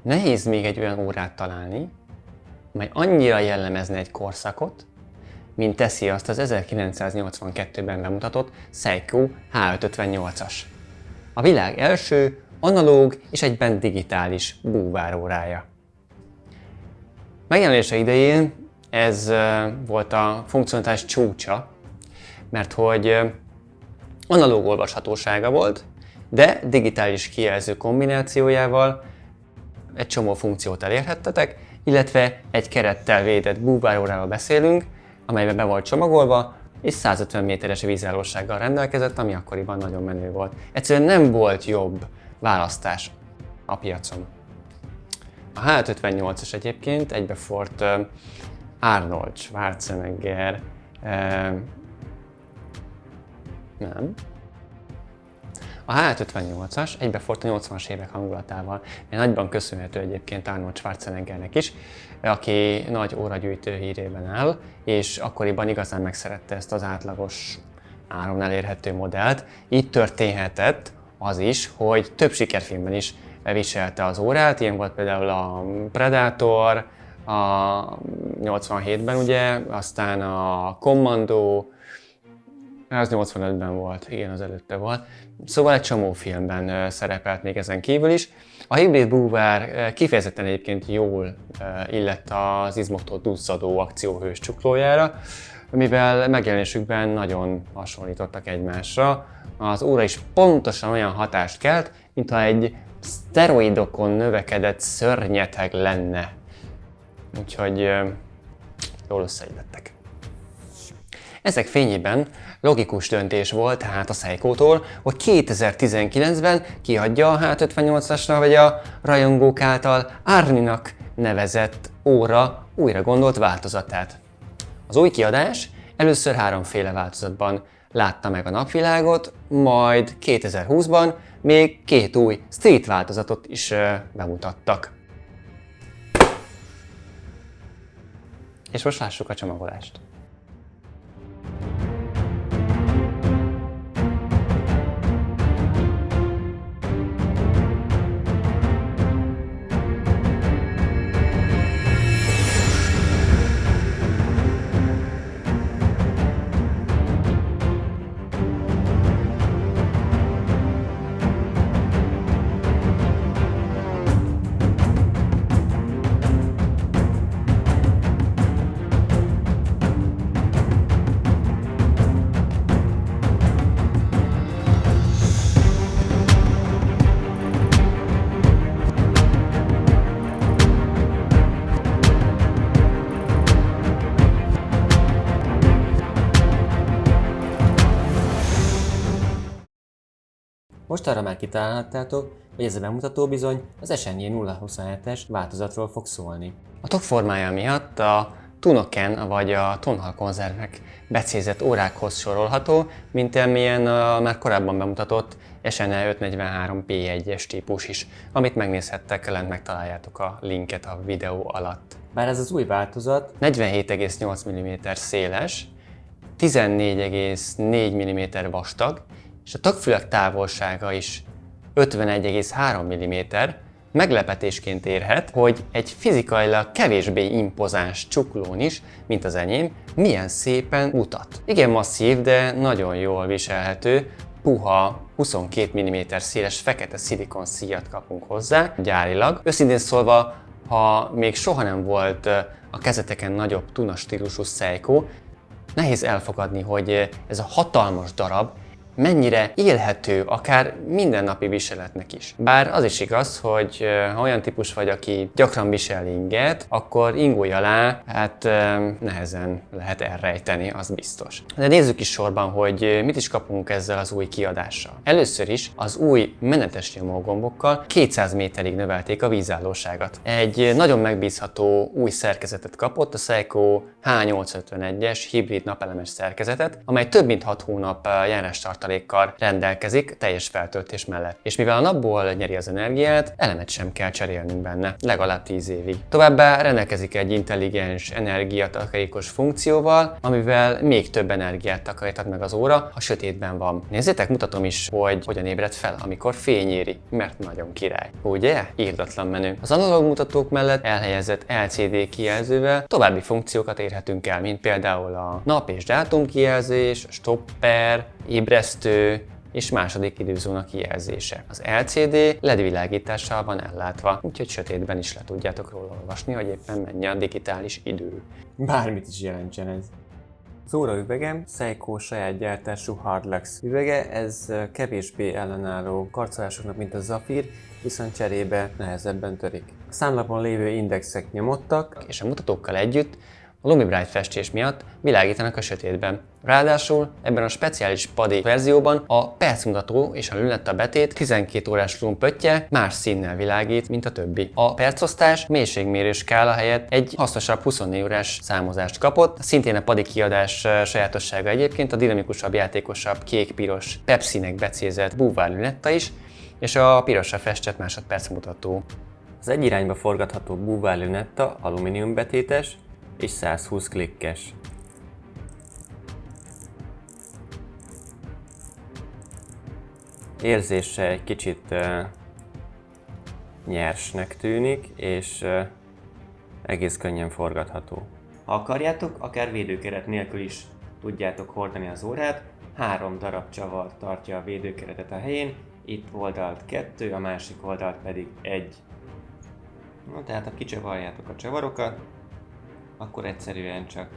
Nehéz még egy olyan órát találni, mely annyira jellemezne egy korszakot, mint teszi azt az 1982-ben bemutatott Seiko H558-as. A világ első analóg és egyben digitális búvárórája. Megjelenése idején ez volt a funkcionalitás csúcsa, mert hogy analóg olvashatósága volt, de digitális kijelző kombinációjával egy csomó funkciót elérhettetek, illetve egy kerettel védett búvárórával beszélünk, amelyben be volt csomagolva, és 150 méteres vízállósággal rendelkezett, ami akkoriban nagyon menő volt. Egyszerűen nem volt jobb választás a piacon. A H558-as egyébként egybefort Arnold Schwarzenegger, nem. A H558-as egybefort a 80-as évek hangulatával. Nagyban köszönhető egyébként Arnold Schwarzeneggernek is, aki nagy óragyűjtő hírében áll, és akkoriban igazán megszerette ezt az átlagos áron elérhető modellt. Így történhetett az is, hogy több sikerfilmben is viselte az órát, ilyen volt például a Predator, a 87-ben ugye, aztán a Commando, az 85-ben volt, igen, az előtte volt. Szóval egy csomó filmben szerepelt még ezen kívül is. A hibrid búvár kifejezetten egyébként jól illett az izmoktól duzzadó akcióhős csuklójára, mivel megjelenésükben nagyon hasonlítottak egymásra. Az óra is pontosan olyan hatást kelt, mintha egy szteroidokon növekedett szörnyeteg lenne. Úgyhogy jól összeillettek. Ezek fényében logikus döntés volt tehát a Seikótól, hogy 2019-ben kiadja a H558-asra vagy a rajongók által Arninak nevezett óra újra gondolt változatát. Az új kiadás először háromféle változatban látta meg a napvilágot, majd 2020-ban még két új street változatot is bemutattak. És most lássuk a csomagolást. Most arra már kitalálhattátok, hogy ez a bemutató bizony az SNJ 027-es változatról fog szólni. A tok formája miatt a Tunoken vagy a tonhal konzervek becézett órákhoz sorolható, mint amilyen a már korábban bemutatott SNE 543P1-es típus is, amit megnézhettek, lent megtaláljátok a linket a videó alatt. Bár ez az új változat 47,8 mm széles, 14,4 mm vastag, és a tagfülek távolsága is 51,3 mm, meglepetésként érhet, hogy egy fizikailag kevésbé impozáns csuklón is, mint az enyém, milyen szépen mutat. Igen masszív, de nagyon jól viselhető, puha 22 mm széles fekete szilikon szíjat kapunk hozzá gyárilag. Őszintén szólva, ha még soha nem volt a kezeteken nagyobb tuna stílusú Seiko, nehéz elfogadni, hogy ez a hatalmas darab mennyire élhető, akár mindennapi viseletnek is. Bár az is igaz, hogy ha olyan típus vagy, aki gyakran visel inget, akkor ingói alá nehezen lehet elrejteni, az biztos. De nézzük is sorban, hogy mit is kapunk ezzel az új kiadással. Először is az új menetes nyomógombokkal 200 méterig növelték a vízállóságot. Egy nagyon megbízható új szerkezetet kapott, a Seiko H851-es hibrid napelemes szerkezetet, amely több mint 6 hónap járástartalmat tartalékkal rendelkezik teljes feltöltés mellett. És mivel a napból nyeri az energiát, elemet sem kell cserélnünk benne, legalább 10 évig. Továbbá rendelkezik egy intelligens energiatakarékos funkcióval, amivel még több energiát takaríthat meg az óra, ha sötétben van. Nézzétek, mutatom is, hogy hogyan ébred fel, amikor fény éri, mert nagyon király. Ugye? Írdatlan menő. Az analóg mutatók mellett elhelyezett LCD kijelzővel további funkciókat érhetünk el, mint például a nap és dátum kijelzés, stopper, ébresztő és második időzóna kijelzése. Az LCD LED világítással van ellátva, úgyhogy sötétben is le tudjátok róla olvasni, hogy éppen mennyi a digitális idő. Bármit is jelentsen ez. Az óra üvegem Seiko saját gyártású Hardlux üvege, ez kevésbé ellenálló karcolásoknak, mint a Zafir, viszont cserébe nehezebben törik. A számlapon lévő indexek nyomottak, És a mutatókkal együtt a LumiBright festés miatt világítanak a sötétben. Ráadásul ebben a speciális PADI verzióban a percmutató és a lünetta betét 12 órás lumpöttye más színnel világít, mint a többi. A percosztás mélységmérő skála helyett egy hasznosabb 24 órás számozást kapott. Szintén a PADI kiadás sajátossága egyébként a dinamikusabb, játékosabb, kék-piros pepszínek becézett búvár lünetta is, és a pirosra festett másodpercmutató. az egy irányba forgatható búvár lünetta alumínium betétes és 120 klikkes. Érzése egy kicsit nyersnek tűnik, és egész könnyen forgatható. Ha akarjátok, akár védőkeret nélkül is tudjátok hordani az órát. 3 darab csavar tartja a védőkeretet a helyén, itt oldalt 2, a másik oldalt pedig 1. Na, tehát ha kicsavarjátok a csavarokat, akkor egyszerűen csak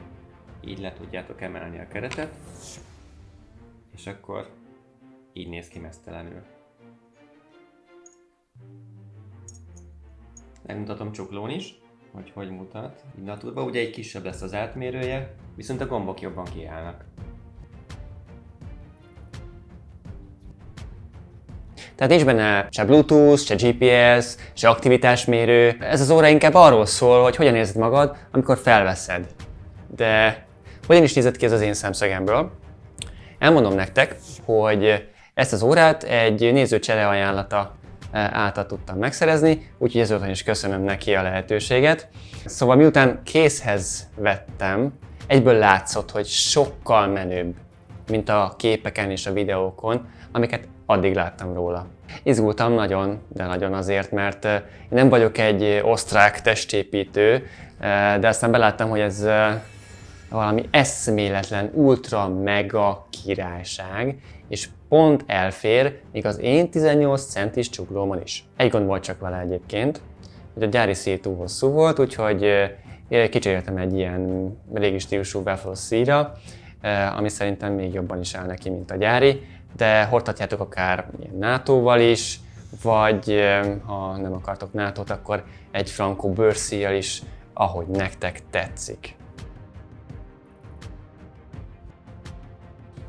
így le tudjátok emelni a keretet, és akkor így néz ki meztelenül. Megmutatom csuklón is, hogy mutat. Így naturban ugye egy kisebb lesz az átmérője, viszont a gombok jobban kiállnak. Tehát nincs benne se Bluetooth, se GPS, se aktivitásmérő. Ez az óra inkább arról szól, hogy hogyan érzed magad, amikor felveszed. De hogyan is nézett ki ez az én szemszögemből? Elmondom nektek, hogy ezt az órát egy néző csereajánlata által tudtam megszerezni, úgyhogy ezúttal is köszönöm neki a lehetőséget. Szóval miután készhez vettem, egyből látszott, hogy sokkal menőbb, mint a képeken és a videókon, amiket addig láttam róla. Izgultam nagyon, de nagyon azért, mert én nem vagyok egy osztrák testépítő, de aztán beláttam, hogy ez valami eszméletlen, ultra mega királyság, és pont elfér, még az én 18 centis csuklómon is. Egy gond volt csak vele egyébként, hogy a gyári szíj túl hosszú volt, úgyhogy kicseréltem egy ilyen régi stílusú Weffels szíjra, ami szerintem még jobban is áll neki, mint a gyári, de hordhatjátok akár ilyen NATO-val is, vagy ha nem akartok NATO-t, akkor egy frankó bőrszíjjal is, ahogy nektek tetszik.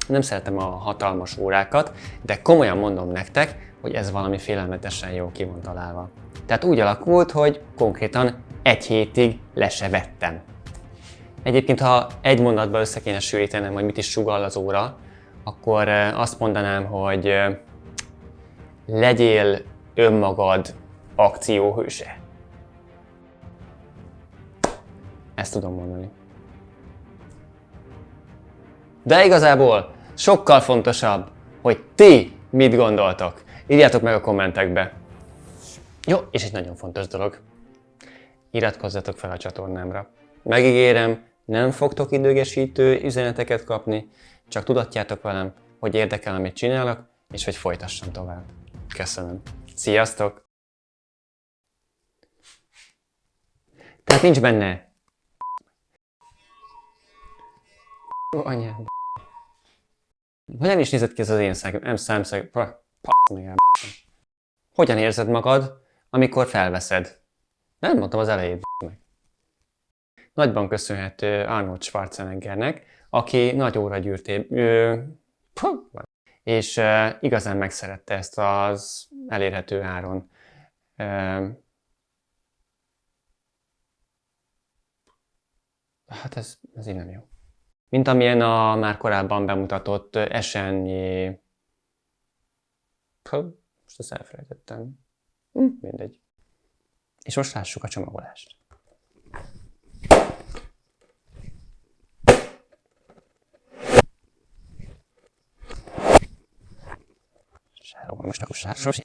Nem szeretem a hatalmas órákat, de komolyan mondom nektek, hogy ez valami félelmetesen jó ki van találva. Tehát úgy alakult, hogy konkrétan egy hétig le se vettem. Egyébként, ha egy mondatba össze kéne sűrítenem, hogy mit is sugall az óra, akkor azt mondanám, hogy legyél önmagad akcióhőse. Ezt tudom mondani. De igazából sokkal fontosabb, hogy ti mit gondoltok. Írjátok meg a kommentekbe. Jó, és egy nagyon fontos dolog. Iratkozzatok fel a csatornámra. Megígérem, nem fogtok időgesítő üzeneteket kapni, csak tudatjátok velem, hogy érdekel, amit csinálok, és hogy folytassam tovább. Köszönöm. Sziasztok! Tehát nincs benne. Ó, anyád. Hogyan is nézett ki ez az én szemszög? Hogyan érzed magad, amikor felveszed? Nem mondtam az elejét, meg. Nagyban köszönhető Arnold Schwarzeneggernek, aki nagy óragyűrté... és igazán megszerette ezt az elérhető áron. Hát ez így nem jó. Mint amilyen a már korábban bemutatott esernyő Most ezt elfelejtettem. Mindegy. És most lássuk a csomagolást. Most akkor sáros.